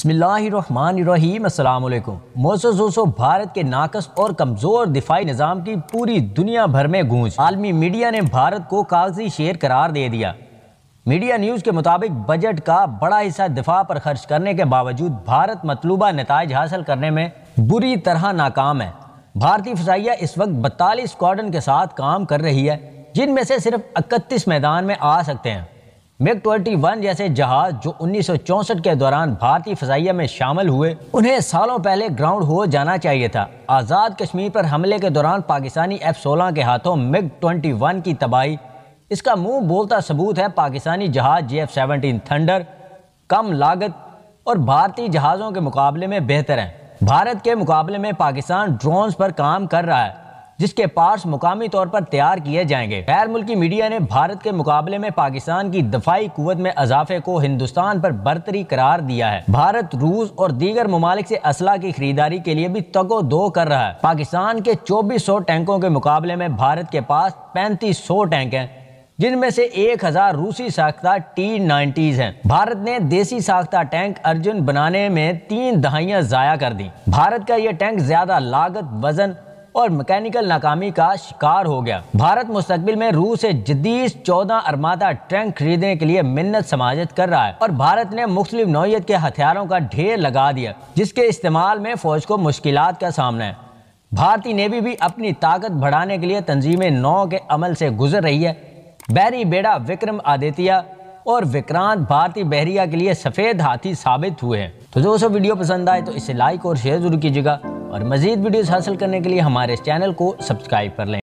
بسم اللہ الرحمن الرحیم۔ السلام علیکم۔ معزز دوستو، بھارت کے ناقص اور کمزور دفاعی نظام کی پوری دنیا بھر میں گونج۔ عالمی میڈیا نے بھارت کو کاغذی شیر قرار دے دیا۔ میڈیا نیوز کے مطابق بجٹ کا بڑا حصہ دفاع پر خرچ کرنے کے باوجود بھارت مطلوبہ نتائج حاصل کرنے میں بری طرح ناکام ہے۔ بھارتی فضائیہ اس وقت 42 اسکواڈرن کے ساتھ کام کر رہی ہے، جن میں سے صرف 31 میدان میں آ سکتے ہیں۔ MiG-21 جیسے جہاز جو 1964 کے دوران بھارتی فضائیہ میں شامل ہوئے، انہیں سالوں پہلے گراؤنڈ ہو جانا چاہیے تھا۔ آزاد کشمیر پر حملے کے دوران پاکستانی F-16 کے ہاتھوں MiG-21 کی تباہی، اس کا منہ بولتا ثبوت ہے۔ پاکستانی جہاز JF-17 تھنڈر کم لاگت اور بھارتی جہازوں کے مقابلے میں بہتر ہیں۔ بھارت کے مقابلے میں پاکستان ڈرونز پر کام کر رہا ہے، جس کے پارٹس مقامی طور پر تیار کیے جائیں گے۔ غیر ملکی میڈیا نے بھارت کے مقابلے میں پاکستان کی دفاعی قوت میں اضافے کو ہندوستان پر برتری قرار دیا ہے۔ بھارت روس اور دیگر ممالک سے اسلحہ کی خریداری کے لیے بھی تگ و دو کر رہا ہے۔ پاکستان کے 2400 ٹینکوں کے مقابلے میں بھارت کے پاس 3500 ٹینک ہیں، جن میں سے 1000 روسی ساختہ T-90s ہیں۔ بھارت نے دیسی ساختہ ٹینک ارجن بنانے میں 3 دہائیاں ضائع کر دیں۔ بھارت کا یہ ٹینک زیادہ لاگت، وزن اور میکینیکل ناکامی کا شکار ہو گیا۔ بھارت مستقبل میں روس سے جدید 14 ارمادہ ٹینک خریدنے کے لیے منت سماجت کر رہا ہے، اور بھارت نے مختلف نوعیت کے ہتھیاروں کا ڈھیر لگا دیا، جس کے استعمال میں فوج کو مشکلات کا سامنا ہے۔ بھارتی نیوی بھی اپنی طاقت بڑھانے کے لیے تنظیم 9 کے عمل سے گزر رہی ہے۔ بحری بیڑا وکرم آدتیہ اور وکرانت بھارتی بحریہ کے لیے سفید ہاتھی ثابت ہوئے ہیں۔ تو دوستو، ویڈیو پسند آئے تو اسے لائک اور شیئر ضرور کیجیے گا، اور مزید ویڈیوز حاصل کرنے کے لیے ہمارے اس چینل کو سبسکرائب کر لیں۔